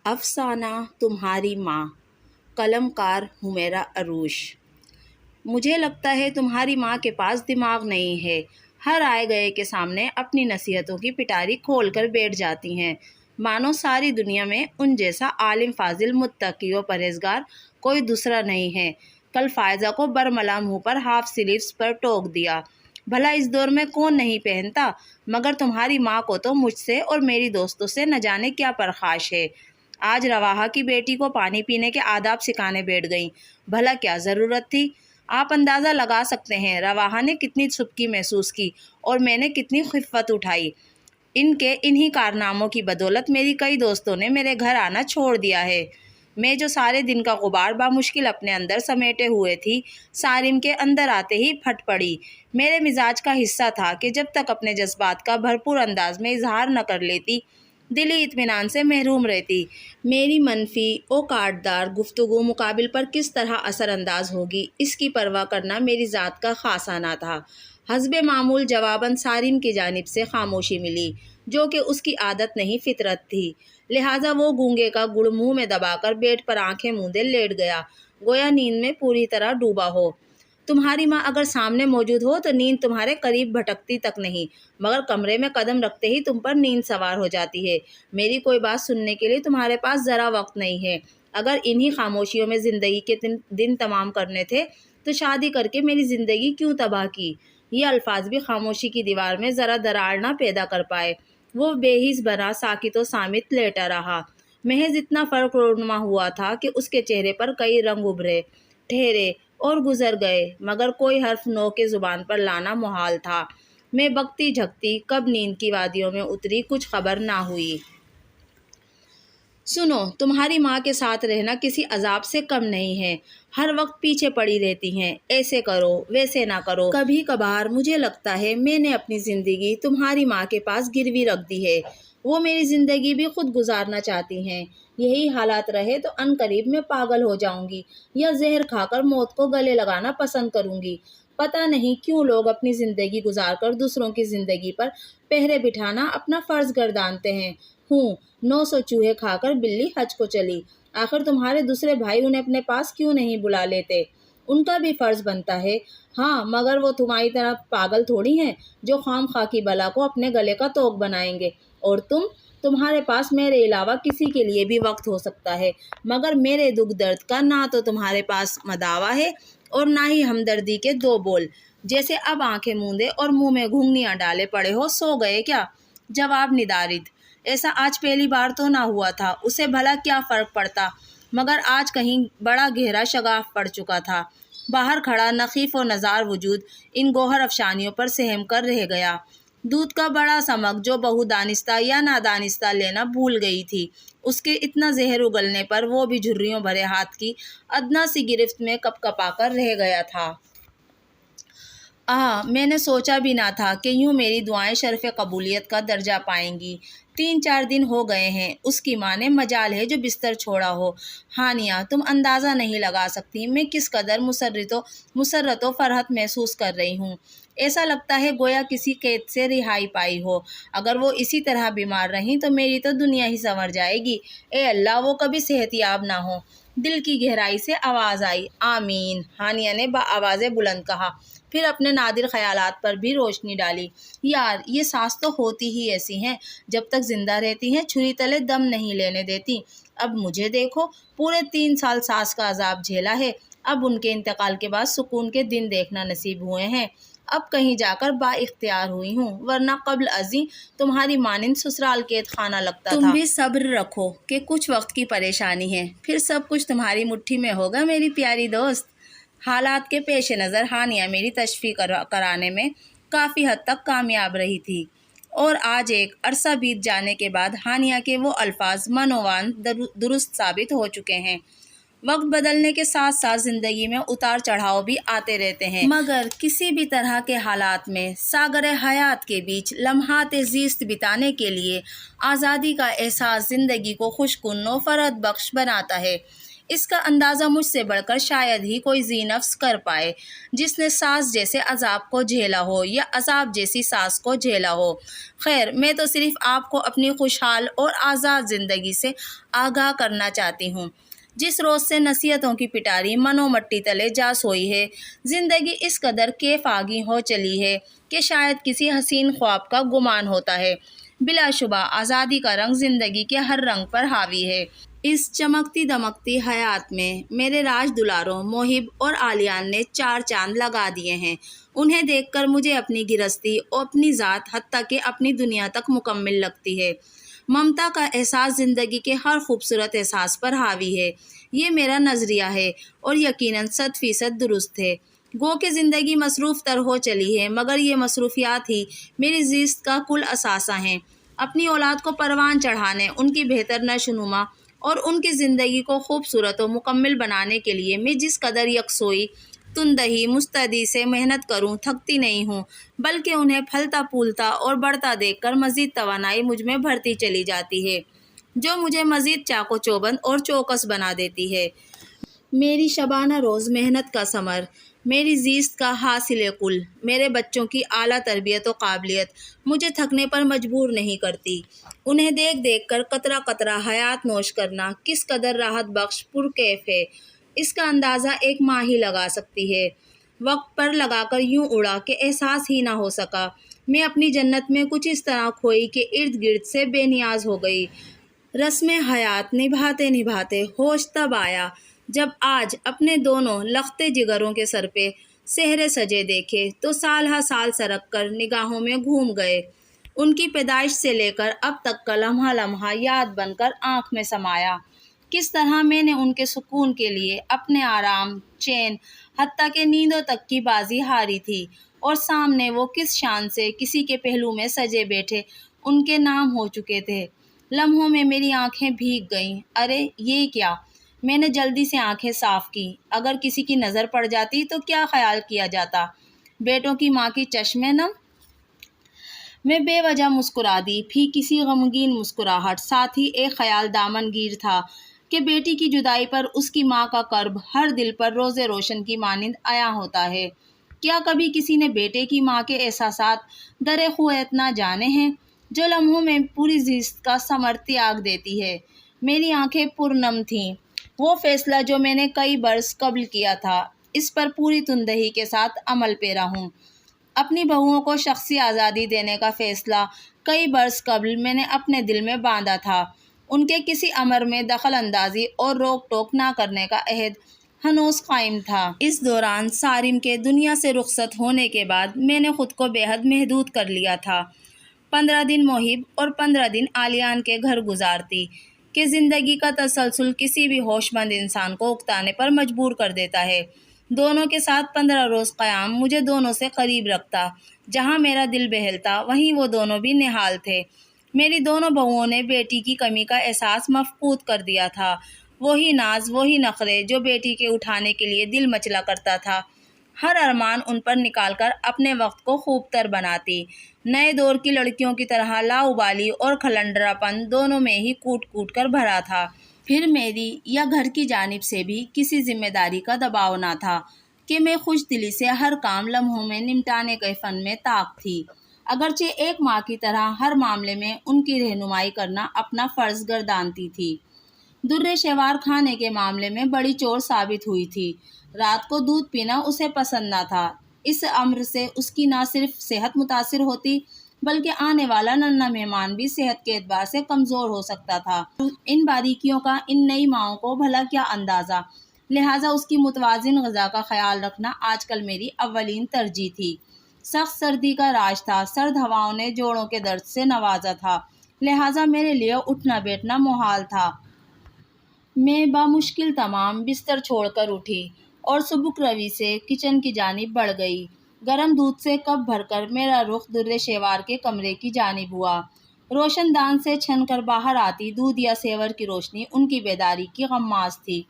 افسانہ تمہاری ماں، قلم کار حمیرہ عروش۔ مجھے لگتا ہے تمہاری ماں کے پاس دماغ نہیں ہے، ہر آئے گئے کے سامنے اپنی نصیحتوں کی پٹاری کھول کر بیٹھ جاتی ہیں، مانو ساری دنیا میں ان جیسا عالم فاضل متقی و پرہیزگار کوئی دوسرا نہیں ہے۔ کل فائزہ کو برملا منہ پر ہاف سلیوز پر ٹوک دیا، بھلا اس دور میں کون نہیں پہنتا، مگر تمہاری ماں کو تو مجھ سے اور میری دوستوں سے نہ جانے کیا پرخاش ہے۔ آج رواحہ کی بیٹی کو پانی پینے کے آداب سکھانے بیٹھ گئیں، بھلا کیا ضرورت تھی؟ آپ اندازہ لگا سکتے ہیں رواحہ نے کتنی سبکی محسوس کی اور میں نے کتنی خفت اٹھائی۔ ان کے انہی کارناموں کی بدولت میری کئی دوستوں نے میرے گھر آنا چھوڑ دیا ہے۔ میں جو سارے دن کا غبار بامشکل اپنے اندر سمیٹے ہوئے تھی، صارم کے اندر آتے ہی پھٹ پڑی۔ میرے مزاج کا حصہ تھا کہ جب تک اپنے جذبات کا بھرپور انداز میں اظہار نہ کر لیتی، دلی اطمینان سے محروم رہتی۔ میری منفی و کاٹدار گفتگو مقابل پر کس طرح اثر انداز ہوگی، اس کی پرواہ کرنا میری ذات کا خاصہ نہ تھا۔ حسب معمول جواباً صارم کی جانب سے خاموشی ملی، جو کہ اس کی عادت نہیں فطرت تھی، لہٰذا وہ گونگے کا گڑ منہ میں دبا کر بیڈ پر آنکھیں موندے لیٹ گیا، گویا نیند میں پوری طرح ڈوبا ہو۔ تمہاری ماں اگر سامنے موجود ہو تو نیند تمہارے قریب بھٹکتی تک نہیں، مگر کمرے میں قدم رکھتے ہی تم پر نیند سوار ہو جاتی ہے۔ میری کوئی بات سننے کے لیے تمہارے پاس ذرا وقت نہیں ہے۔ اگر انہی خاموشیوں میں زندگی کے دن تمام کرنے تھے تو شادی کر کے میری زندگی کیوں تباہ کی؟ یہ الفاظ بھی خاموشی کی دیوار میں ذرا دراڑ نہ پیدا کر پائے۔ وہ بے حس بنا ساکت و صامت لیٹا رہا، محض اتنا فرق رونما ہوا تھا کہ اس کے چہرے پر کئی رنگ ابھرے، ٹھہرے اور گزر گئے، مگر کوئی حرف نو کے زبان پر لانا محال تھا۔ میں بکتی جھکتی کب نیند کی وادیوں میں اتری، کچھ خبر نہ ہوئی۔ سنو، تمہاری ماں کے ساتھ رہنا کسی عذاب سے کم نہیں ہے، ہر وقت پیچھے پڑی رہتی ہیں، ایسے کرو ویسے نہ کرو۔ کبھی کبھار مجھے لگتا ہے میں نے اپنی زندگی تمہاری ماں کے پاس گروی رکھ دی ہے، وہ میری زندگی بھی خود گزارنا چاہتی ہیں۔ یہی حالات رہے تو ان قریب میں پاگل ہو جاؤں گی یا زہر کھا کر موت کو گلے لگانا پسند کروں گی۔ پتہ نہیں کیوں لوگ اپنی زندگی گزار کر دوسروں کی زندگی پر پہرے بٹھانا اپنا فرض گردانتے ہیں۔ 900 چوہے کھا کر بلی حج کو چلی، آخر تمہارے دوسرے بھائی انہیں اپنے پاس کیوں نہیں بلا لیتے؟ ان کا بھی فرض بنتا ہے۔ ہاں، مگر وہ تمہاری طرح پاگل تھوڑی ہیں جو خام خواہ کی بلا کو اپنے گلے کا طوق بنائیں گے۔ اور تمہارے پاس میرے علاوہ کسی کے لیے بھی وقت ہو سکتا ہے، مگر میرے دکھ درد کا نہ تو تمہارے پاس مداوا ہے اور نہ ہی ہمدردی کے دو بول۔ جیسے اب آنکھیں موندے اور منہ میں گھنگھنیاں ڈالے پڑے ہو، سو گئے کیا؟ جواب ندارد۔ ایسا آج پہلی بار تو نہ ہوا تھا، اسے بھلا کیا فرق پڑتا، مگر آج کہیں بڑا گہرا شگاف پڑ چکا تھا۔ باہر کھڑا نخیف و نزار وجود ان گوہر افشانیوں پر سہم کر رہ گیا۔ دودھ کا بڑا سمک جو بہو دانستہ یا نادانستہ لینا بھول گئی تھی، اس کے اتنا زہر اگلنے پر وہ بھی جھریوں بھرے ہاتھ کی ادنا سی گرفت میں کپ کپا کر رہ گیا تھا۔ میں نے سوچا بھی نہ تھا کہ یوں میری دعائیں شرف قبولیت کا درجہ پائیں گی۔ 3-4 دن ہو گئے ہیں اس کی ماں نے مجال ہے جو بستر چھوڑا ہو۔ ہانیہ، تم اندازہ نہیں لگا سکتی میں کس قدر مسرت و فرحت محسوس کر رہی ہوں۔ ایسا لگتا ہے گویا کسی قید سے رہائی پائی ہو۔ اگر وہ اسی طرح بیمار رہیں تو میری تو دنیا ہی سنور جائے گی۔ اے اللہ، وہ کبھی صحت یاب نہ ہو۔ دل کی گہرائی سے آواز آئی، آمین، ہانیہ نے بآواز بلند کہا، پھر اپنے نادر خیالات پر بھی روشنی ڈالی۔ یار، یہ ساس تو ہوتی ہی ایسی ہیں، جب تک زندہ رہتی ہیں چھری تلے دم نہیں لینے دیتی۔ اب مجھے دیکھو، پورے 3 سال ساس کا عذاب جھیلا ہے، اب ان کے انتقال کے بعد سکون کے دن دیکھنا نصیب ہوئے ہیں۔ اب کہیں جا کر با اختیار ہوئی ہوں، ورنہ قبل ازیں تمہاری مانند سسرال قید خانہ لگتا تھا۔ تم بھی صبر رکھو کہ کچھ وقت کی پریشانی ہے، پھر سب کچھ تمہاری مٹھی میں ہوگا میری پیاری دوست۔ حالات کے پیش نظر ہانیہ میری تشفی کرانے میں کافی حد تک کامیاب رہی تھی، اور آج ایک عرصہ بیت جانے کے بعد ہانیہ کے وہ الفاظ منوان درست ثابت ہو چکے ہیں۔ وقت بدلنے کے ساتھ ساتھ زندگی میں اتار چڑھاؤ بھی آتے رہتے ہیں، مگر کسی بھی طرح کے حالات میں ساگر حیات کے بیچ لمحات زیست بتانے کے لیے آزادی کا احساس زندگی کو خوشکن و فرحت بخش بناتا ہے۔ اس کا اندازہ مجھ سے بڑھ کر شاید ہی کوئی ذی نفس کر پائے، جس نے ساس جیسے عذاب کو جھیلا ہو یا عذاب جیسی ساس کو جھیلا ہو۔ خیر، میں تو صرف آپ کو اپنی خوشحال اور آزاد زندگی سے آگاہ کرنا چاہتی ہوں۔ جس روز سے نصیحتوں کی پٹاری منو مٹی تلے جا سوئی ہے، زندگی اس قدر کیف آگی ہو چلی ہے کہ شاید کسی حسین خواب کا گمان ہوتا ہے۔ بلا شبہ آزادی کا رنگ زندگی کے ہر رنگ پر حاوی ہے۔ اس چمکتی دمکتی حیات میں میرے راج دلاروں محب اور عالیان نے چار چاند لگا دیے ہیں۔ انہیں دیکھ کر مجھے اپنی گرہستی اور اپنی ذات حتیٰ کہ اپنی دنیا تک مکمل لگتی ہے۔ ممتا کا احساس زندگی کے ہر خوبصورت احساس پر حاوی ہے۔ یہ میرا نظریہ ہے اور یقیناً 100% درست ہے۔ گو کہ زندگی مصروف تر ہو چلی ہے، مگر یہ مصروفیات ہی میری زیست کا کل اثاثہ ہیں۔ اپنی اولاد کو پروان چڑھانے، ان کی بہتر نشوونما اور ان کی زندگی کو خوبصورت و مکمل بنانے کے لیے میں جس قدر یکسوئی، تندہی، مستعدی سے محنت کروں، تھکتی نہیں ہوں، بلکہ انہیں پھلتا پھولتا اور بڑھتا دیکھ کر مزید توانائی مجھ میں بڑھتی چلی جاتی ہے، جو مجھے مزید چاق و چوبند اور چوکس بنا دیتی ہے۔ میری شبانہ روز محنت کا ثمر، میری زیست کا حاصل کل، میرے بچوں کی اعلیٰ تربیت و قابلیت مجھے تھکنے پر مجبور نہیں کرتی۔ انہیں دیکھ دیکھ کر قطرہ قطرہ حیات نوش کرنا کس قدر راحت بخش پرکیف ہے، اس کا اندازہ ایک ماں ہی لگا سکتی ہے۔ وقت پر لگا کر یوں اڑا کہ احساس ہی نہ ہو سکا۔ میں اپنی جنت میں کچھ اس طرح کھوئی کہ ارد گرد سے بے نیاز ہو گئی۔ رسم حیات نبھاتے نبھاتے ہوش تب آیا جب آج اپنے دونوں لختے جگروں کے سر پہ سہرے سجے دیکھے تو سال ہا سال سرک کر نگاہوں میں گھوم گئے۔ ان کی پیدائش سے لے کر اب تک کا لمحہ لمحہ یاد بن کر آنکھ میں سمایا۔ کس طرح میں نے ان کے سکون کے لیے اپنے آرام، چین، حتیٰ کہ نیندوں تک کی بازی ہاری تھی، اور سامنے وہ کس شان سے کسی کے پہلو میں سجے بیٹھے ان کے نام ہو چکے تھے۔ لمحوں میں میری آنکھیں بھیگ گئیں۔ ارے یہ کیا! میں نے جلدی سے آنکھیں صاف کی۔ اگر کسی کی نظر پڑ جاتی تو کیا خیال کیا جاتا؟ بیٹوں کی ماں کی چشمیں نم! میں بے وجہ مسکرا دی، پھی کسی غمگین مسکراہٹ، ساتھ ہی ایک خیال دامن گیر تھا کہ بیٹی کی جدائی پر اس کی ماں کا کرب ہر دل پر روز روشن کی مانند عیاں ہوتا ہے۔ کیا کبھی کسی نے بیٹے کی ماں کے احساسات درِ خواہ اتنا جانے ہیں، جو لمحوں میں پوری زیست کا ثمر تیاگ دیتی ہے؟ میری آنکھیں پرنم تھیں۔ وہ فیصلہ جو میں نے کئی برس قبل کیا تھا، اس پر پوری تندہی کے ساتھ عمل پیرا ہوں۔ اپنی بہوؤں کو شخصی آزادی دینے کا فیصلہ کئی برس قبل میں نے اپنے دل میں باندھا تھا۔ ان کے کسی امر میں دخل اندازی اور روک ٹوک نہ کرنے کا عہد ہنوز قائم تھا۔ اس دوران صارم کے دنیا سے رخصت ہونے کے بعد میں نے خود کو بے حد محدود کر لیا تھا۔ 15 دن محب اور 15 دن عالیان کے گھر گزارتی کہ زندگی کا تسلسل کسی بھی ہوش مند انسان کو اکتانے پر مجبور کر دیتا ہے۔ دونوں کے ساتھ 15 روز قیام مجھے دونوں سے قریب رکھتا۔ جہاں میرا دل بہلتا وہیں وہ دونوں بھی نہال تھے۔ میری دونوں بہوؤں نے بیٹی کی کمی کا احساس مفقود کر دیا تھا۔ وہی ناز، وہی نخرے جو بیٹی کے اٹھانے کے لیے دل مچلا کرتا تھا، ہر ارمان ان پر نکال کر اپنے وقت کو خوب تر بناتی۔ نئے دور کی لڑکیوں کی طرح لاؤبالی اور کھلنڈرا پن دونوں میں ہی کوٹ کوٹ کر بھرا تھا۔ پھر میری یا گھر کی جانب سے بھی کسی ذمہ داری کا دباؤ نہ تھا کہ میں خوش دلی سے ہر کام لمحوں میں نمٹانے کے فن میں طاق تھی۔ اگرچہ ایک ماں کی طرح ہر معاملے میں ان کی رہنمائی کرنا اپنا فرض گردانتی تھی۔ درِ شیوار کھانے کے معاملے میں بڑی چور ثابت ہوئی تھی۔ رات کو دودھ پینا اسے پسند نہ تھا۔ اس امر سے اس کی نہ صرف صحت متاثر ہوتی بلکہ آنے والا ننھا مہمان بھی صحت کے اعتبار سے کمزور ہو سکتا تھا۔ ان باریکیوں کا ان نئی ماؤں کو بھلا کیا اندازہ، لہٰذا اس کی متوازن غذا کا خیال رکھنا آج کل میری اولین ترجیح تھی۔ سخت سردی کا راج تھا، سرد ہواؤں نے جوڑوں کے درد سے نوازا تھا، لہٰذا میرے لیے اٹھنا بیٹھنا محال تھا۔ میں بامشکل تمام بستر چھوڑ کر اٹھی اور سبک روی سے کچن کی جانب بڑھ گئی۔ گرم دودھ سے کپ بھر کر میرا رخ درِ شیوار کے کمرے کی جانب ہوا۔ روشن دان سے چھن کر باہر آتی دودھ یا سیور کی روشنی ان کی بیداری کی غماز تھی۔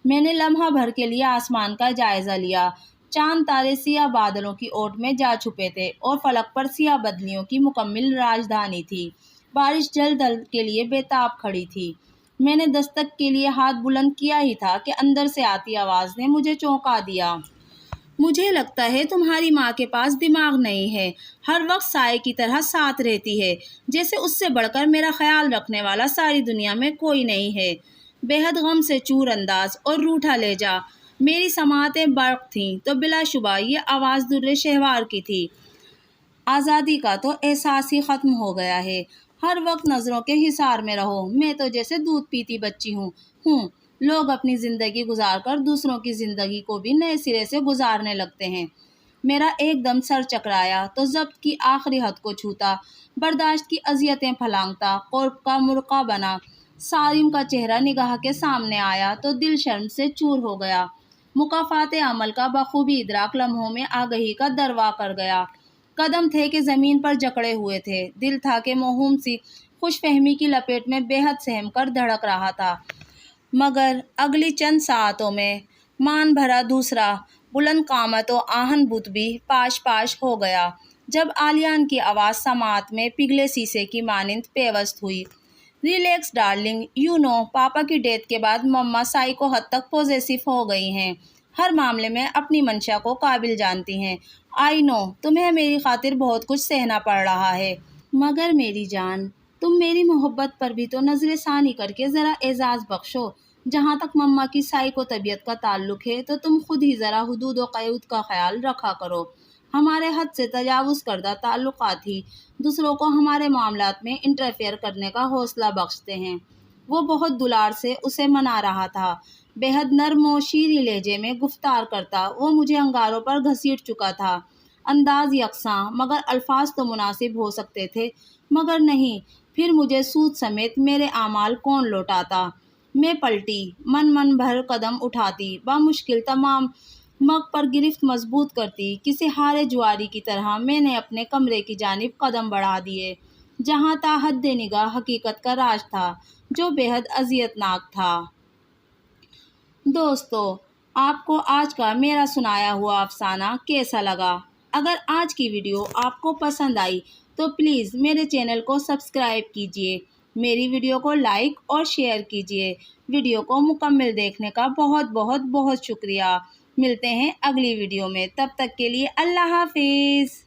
میں نے لمحہ بھر کے لیے آسمان کا جائزہ لیا۔ چاند تارے سیاہ بادلوں کی اوٹ میں جا چھپے تھے اور فلک پر سیاہ بدلیوں کی مکمل راجدھانی تھی۔ بارش جلد کے لیے بے تاب کھڑی تھی۔ میں نے دستک کے لیے ہاتھ بلند کیا ہی تھا کہ اندر سے آتی آواز نے مجھے چونکا دیا۔ مجھے لگتا ہے تمہاری ماں کے پاس دماغ نہیں ہے، ہر وقت سائے کی طرح ساتھ رہتی ہے، جیسے اس سے بڑھ کر میرا خیال رکھنے والا ساری دنیا میں کوئی نہیں ہے۔ بے حد غم سے چور انداز اور روٹھا لہجہ میری سماعتیں برق تھیں تو بلا شبہ یہ آواز در شہوار کی تھی۔ آزادی کا تو احساس ہی ختم ہو گیا ہے، ہر وقت نظروں کے حصار میں رہو، میں تو جیسے دودھ پیتی بچی ہوں۔ لوگ اپنی زندگی گزار کر دوسروں کی زندگی کو بھی نئے سرے سے گزارنے لگتے ہیں۔ میرا ایک دم سر چکرایا تو ضبط کی آخری حد کو چھوتا، برداشت کی اذیتیں پھلانگتا قرب کا مرقع بنا۔ سارم کا چہرہ نگاہ کے سامنے آیا تو دل شرم سے چور ہو گیا۔ مکافات عمل کا بخوبی ادراک لمحوں میں آگہی کا دروا کر گیا۔ قدم تھے کہ زمین پر جکڑے ہوئے تھے، دل تھا کہ موہوم سی خوش فہمی کی لپیٹ میں بے حد سہم کر دھڑک رہا تھا، مگر اگلی چند ساعتوں میں مان بھرا دوسرا بلند قامت و آہن بت بھی پاش پاش ہو گیا، جب عالیان کی آواز سماعت میں پگھلے سیسے کی مانند پیوست ہوئی۔ ریلیکس ڈارلنگ، یو نو پاپا کی ڈیتھ کے بعد مما سائیکو حد تک پوزیسو ہو گئی ہیں، ہر معاملے میں اپنی منشا کو قابل جانتی ہیں۔ آئی نو تمہیں میری خاطر بہت کچھ سہنا پڑ رہا ہے، مگر میری جان تم میری محبت پر بھی تو نظر ثانی کر کے ذرا اعزاز بخشو۔ جہاں تک مما کی سائیکو طبیعت کا تعلق ہے تو تم خود ہی ذرا حدود و قیود کا خیال رکھا کرو۔ ہمارے حد سے تجاوز کردہ تعلقات ہی دوسروں کو ہمارے معاملات میں انٹرفیئر کرنے کا حوصلہ بخشتے ہیں۔ وہ بہت دلار سے اسے منا رہا تھا، بے حد نرم و شیریں لہجے میں گفتار کرتا وہ مجھے انگاروں پر گھسیٹ چکا تھا۔ انداز یکساں مگر الفاظ تو مناسب ہو سکتے تھے، مگر نہیں، پھر مجھے سود سمیت میرے اعمال کون لوٹاتا۔ میں پلٹی، من بھر قدم اٹھاتی، بامشکل تمام مگ پر گرفت مضبوط کرتی، کسی ہارے جواری کی طرح میں نے اپنے کمرے کی جانب قدم بڑھا دیے، جہاں تا حد نگاہ حقیقت کا راج تھا جو بے حد اذیت ناک تھا۔ دوستو، آپ کو آج کا میرا سنایا ہوا افسانہ کیسا لگا؟ اگر آج کی ویڈیو آپ کو پسند آئی تو پلیز میرے چینل کو سبسکرائب کیجیے، میری ویڈیو کو لائک اور شیئر کیجیے۔ ویڈیو کو مکمل دیکھنے کا بہت بہت بہت شکریہ۔ ملتے ہیں اگلی ویڈیو میں، تب تک کے لیے اللہ حافظ۔